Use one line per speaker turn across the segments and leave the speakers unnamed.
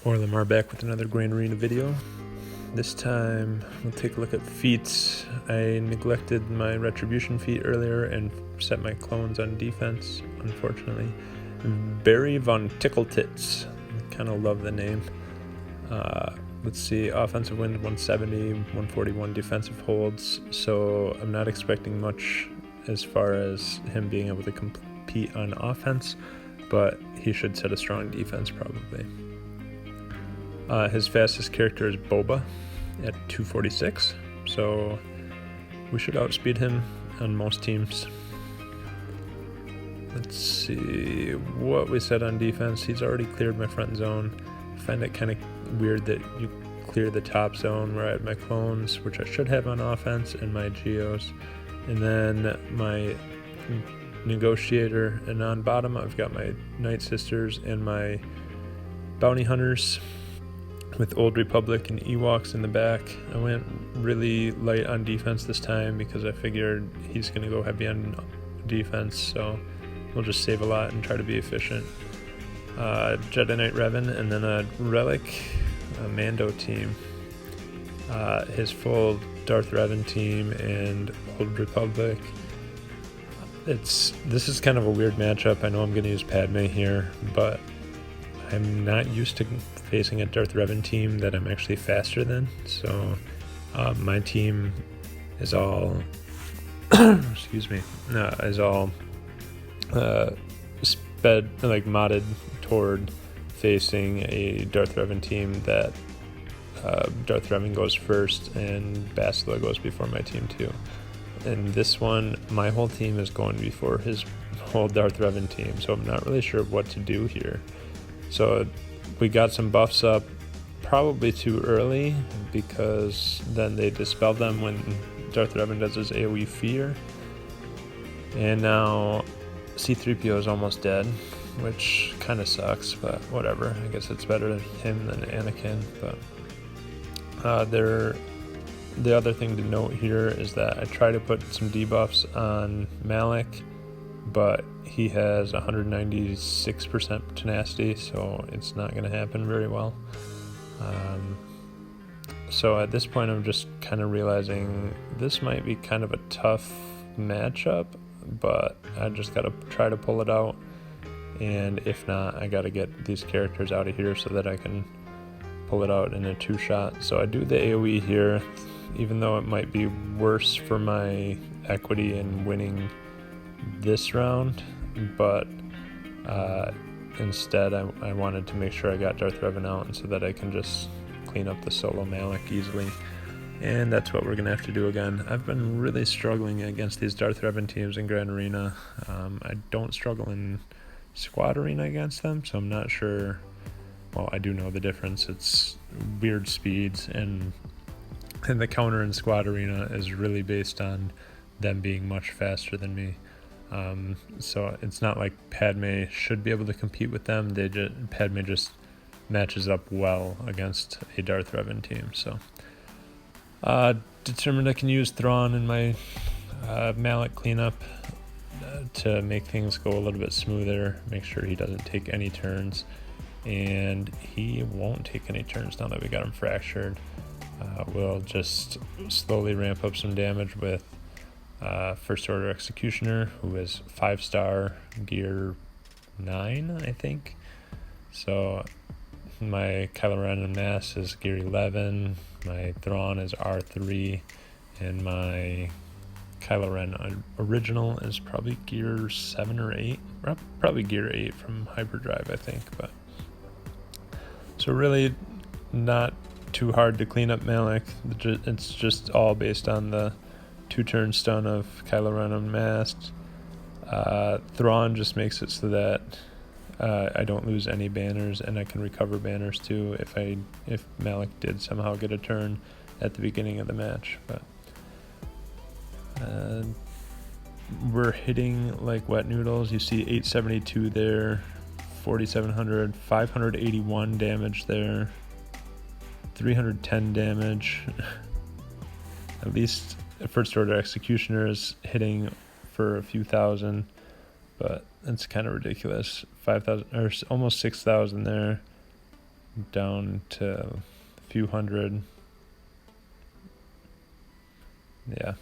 Lamar back with another Grand Arena video. This time we'll take a look at feats. I neglected my retribution feat earlier and set my clones on defense, unfortunately. Barry von Tickletits. I kind of love the name. Let's see, offensive wins 170, 141 defensive holds, so I'm not expecting much as far as him being able to compete on offense, but he should set a strong defense probably. His fastest character is Boba at 246, so we should outspeed him on most teams. Let's see what we said on defense. He's already cleared my front zone. I find it kind of weird that you clear the top zone where I have my clones, which I should have on offense, and my geos. And then my negotiator, and on bottom I've got my Night Sisters and my bounty hunters with Old Republic and Ewoks in the back. I went really light on defense this time because I figured he's going to go heavy on defense, so we'll just save a lot and try to be efficient. Jedi Knight Revan, and then a Relic, a Mando team. His full Darth Revan team and Old Republic. This is kind of a weird matchup. I know I'm going to use Padme here, but I'm not used to facing a Darth Revan team that I'm actually faster than. So my team is all is all modded toward facing a Darth Revan team that Darth Revan goes first and Bastila goes before my team too. And this one, my whole team is going before his whole Darth Revan team, so I'm not really sure what to do here. So we got some buffs up probably too early because then they dispel them when Darth Revan does his AoE fear. And now C-3PO is almost dead, which kind of sucks, but whatever. I guess it's better than him than Anakin. But the other thing to note here is that I try to put some debuffs on Malak, but he has 196% tenacity, so it's not going to happen very well. So at this point I'm just kind of realizing this might be kind of a tough matchup, but I just got to try to pull it out, and if not, I got to get these characters out of here so that I can pull it out in a two-shot. So I do the AoE here, even though it might be worse for my equity in winning this round, but instead I wanted to make sure I got Darth Revan out and so that I can just clean up the solo Malak easily, and that's what we're gonna have to do again. I've been really struggling against these Darth Revan teams in Grand Arena. I don't struggle in Squad Arena against them, so I'm not sure. Well, I do know the difference. It's weird speeds, and the counter in Squad Arena is really based on them being much faster than me. So it's not like Padme should be able to compete with them. Padme just matches up well against a Darth Revan team. So determined I can use Thrawn in my Malak cleanup to make things go a little bit smoother, make sure he doesn't take any turns, and he won't take any turns now that we got him fractured. We'll just slowly ramp up some damage with First Order Executioner, who is 5-star gear 9, I think. So my Kylo Ren and Mass is gear 11, my Thrawn is R3, and my Kylo Ren original is probably gear 7 or 8, probably gear 8 from Hyperdrive, I think. But so really not too hard to clean up Malak. It's just all based on the 2-turn stun of Kylo Ren unmasked. Thrawn just makes it so that I don't lose any banners, and I can recover banners too if Malak did somehow get a turn at the beginning of the match. But we're hitting like wet noodles. You see 872 there, 4700, 581 damage there, 310 damage. At least First Order Executioner is hitting for a few thousand, but it's kind of ridiculous. 5,000 or almost 6,000 there. down to a few hundred. Yeah,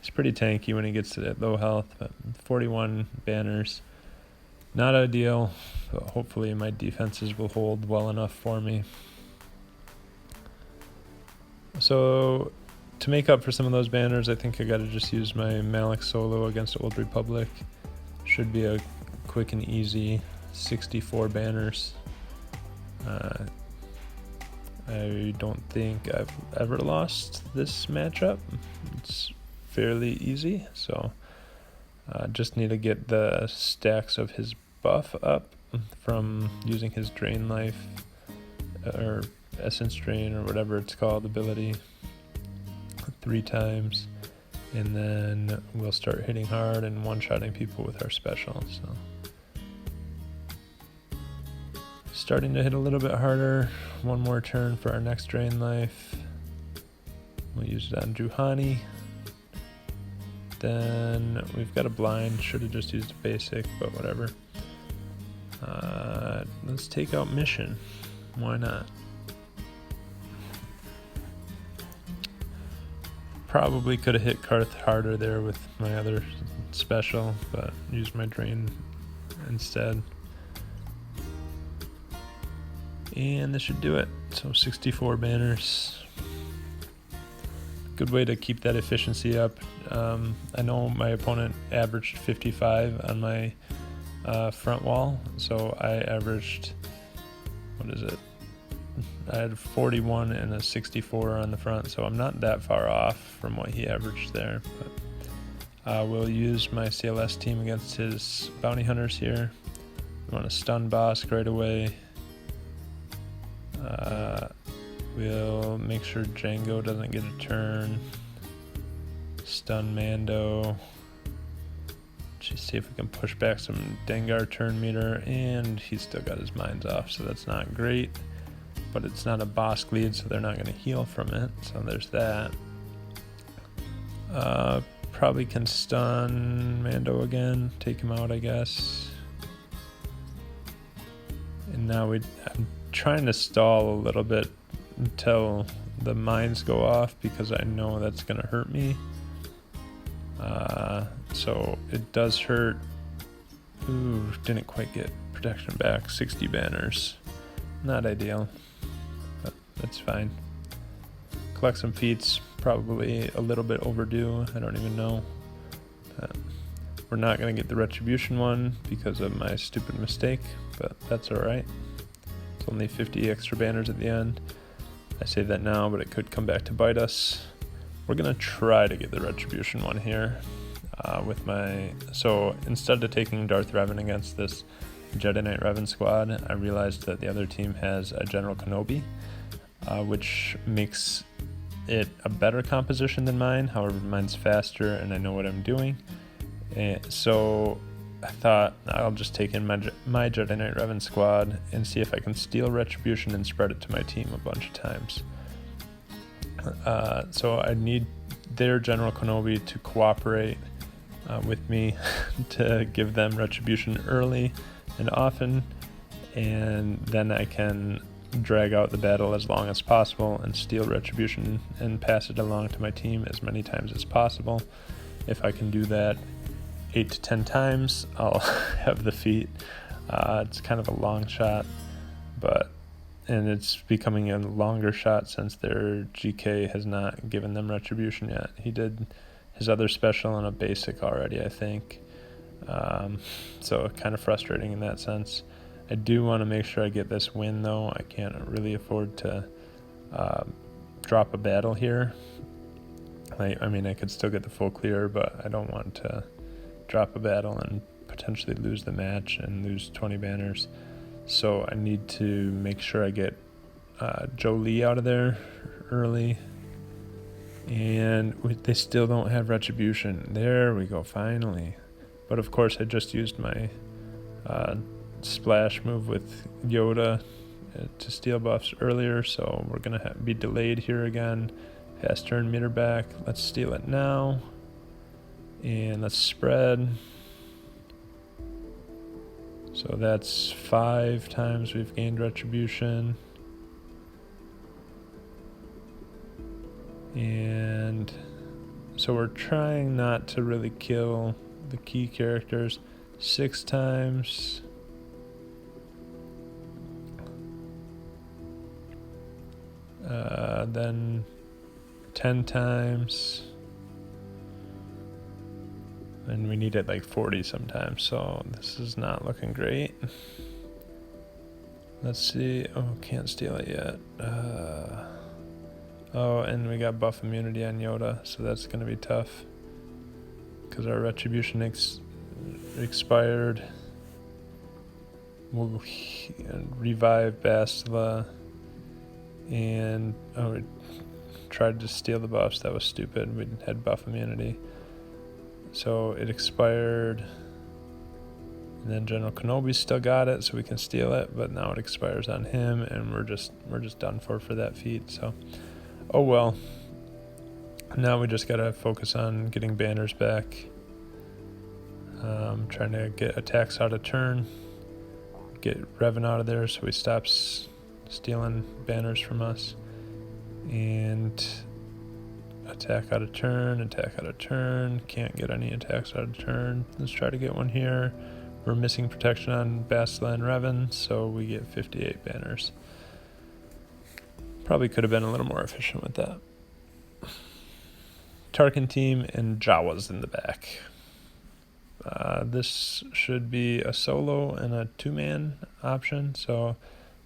he's pretty tanky when he gets to that low health, but 41 banners. Not ideal, but hopefully my defenses will hold well enough for me. So to make up for some of those banners, I think I got to just use my Malik solo against Old Republic. Should be a quick and easy 64 banners. I don't think I've ever lost this matchup. It's fairly easy, so just need to get the stacks of his buff up from using his Drain Life or Essence Drain or whatever it's called ability 3 times, and then we'll start hitting hard and one-shotting people with our special. So starting to hit a little bit harder. One more turn for our next Drain Life. We'll use it on Juhani. Then we've got a blind. Should have just used a basic, but whatever. Let's take out Mission. Why not? Probably could have hit Karth harder there with my other special, but used my Drain instead. And this should do it. So 64 banners. Good way to keep that efficiency up. I know my opponent averaged 55 on my front wall, so I averaged, what is it? I had 41 and a 64 on the front, so I'm not that far off from what he averaged there. But we'll use my CLS team against his bounty hunters here. We want to stun Bosk right away. We'll make sure Django doesn't get a turn. Stun Mando. Just see if we can push back some Dengar turn meter, and he's still got his mines off, so that's not great. But it's not a Bosk lead, so they're not going to heal from it, so there's that. Probably can stun Mando again, take him out, I guess. And now I'm trying to stall a little bit until the mines go off, because I know that's going to hurt me. So it does hurt. Ooh, didn't quite get protection back. 60 banners. Not ideal, but that's fine. Collect some feats, probably a little bit overdue. I don't even know. We're not going to get the Retribution one because of my stupid mistake, but that's alright. It's only 50 extra banners at the end. I say that now, but it could come back to bite us. We're going to try to get the Retribution one here with my... So instead of taking Darth Revan against this Jedi Knight Revan squad, I realized that the other team has a General Kenobi, which makes it a better composition than mine. However, mine's faster and I know what I'm doing. And so I thought I'll just take in my Jedi Knight Revan squad and see if I can steal Retribution and spread it to my team a bunch of times. So I need their General Kenobi to cooperate with me to give them Retribution early and often, and then I can drag out the battle as long as possible and steal Retribution and pass it along to my team as many times as possible. If I can do that 8 to 10 times, I'll have the feat. It's kind of a long shot, and it's becoming a longer shot since their GK has not given them Retribution yet. He did his other special in a basic already, I think. So kind of frustrating in that sense. I do want to make sure I get this win, though. I can't really afford to drop a battle here. I mean, I could still get the full clear, but I don't want to drop a battle and potentially lose the match and lose 20 banners. So I need to make sure I get Joe Lee out of there early. And they still don't have Retribution. There we go, finally. But of course I just used my splash move with Yoda to steal buffs earlier, so we're going to be delayed here again. Fast turn meter back. Let's steal it now. And let's spread. So that's 5 times we've gained Retribution. And so we're trying not to really kill the key characters. 6 times. Then 10 times. And we need it like 40 sometimes, so this is not looking great. Let's see. Oh, can't steal it yet. Oh, and we got buff immunity on Yoda, so that's going to be tough. Because our retribution expired. We'll revive Bastila. And we tried to steal the buffs. That was stupid. We had buff immunity. So it expired. And then General Kenobi still got it, so we can steal it, but now it expires on him, and we're just done for that feat. So, oh well. Now we just gotta focus on getting banners back. Trying to get attacks out of turn, get Revan out of there, so he stops stealing banners from us, and attack out of turn. Can't get any attacks out of turn. Let's try to get one here. We're missing protection on Bastila and Revan, so we get 58 banners. Probably could have been a little more efficient with that. Tarkin team and Jawas in the back. This should be a solo and a 2-man option, so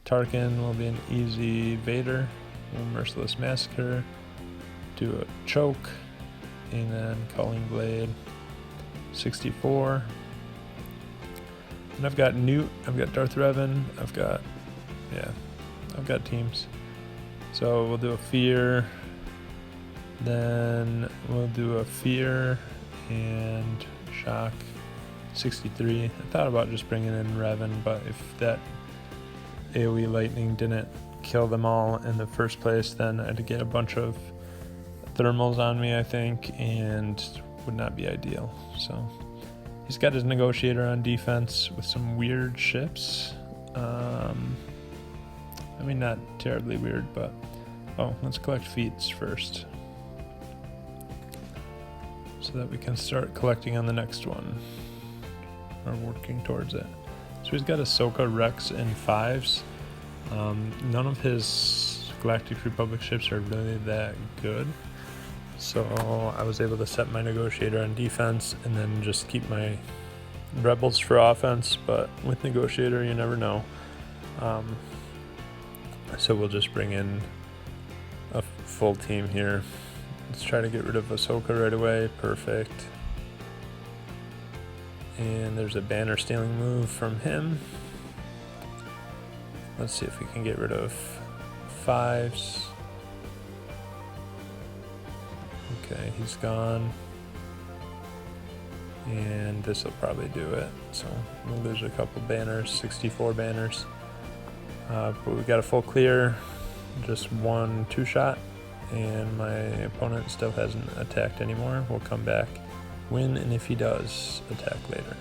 Tarkin will be an easy Vader, a merciless massacre, do a choke, and then Culling Blade. 64. And I've got Newt, I've got Darth Revan, I've got teams. So we'll do a Fear, then we'll do a Fear and Shock. 63. I thought about just bringing in Revan, but if that AoE lightning didn't kill them all in the first place, then I'd get a bunch of thermals on me, I think, and would not be ideal. So he's got his negotiator on defense with some weird ships. I mean, not terribly weird, but let's collect feats first so that we can start collecting on the next one, or working towards it. So he's got Ahsoka, Rex, and 5s. None of his Galactic Republic ships are really that good, so I was able to set my negotiator on defense and then just keep my rebels for offense, but with negotiator you never know. So we'll just bring in a full team here. Let's try to get rid of Ahsoka right away. Perfect. And there's a banner stealing move from him. Let's see if we can get rid of 5s. Okay, he's gone. And this will probably do it. So we'll lose a couple banners, 64 banners. But we got a full clear, just 1 2-shot, and my opponent still hasn't attacked anymore. We'll come back, win, and if he does, attack later.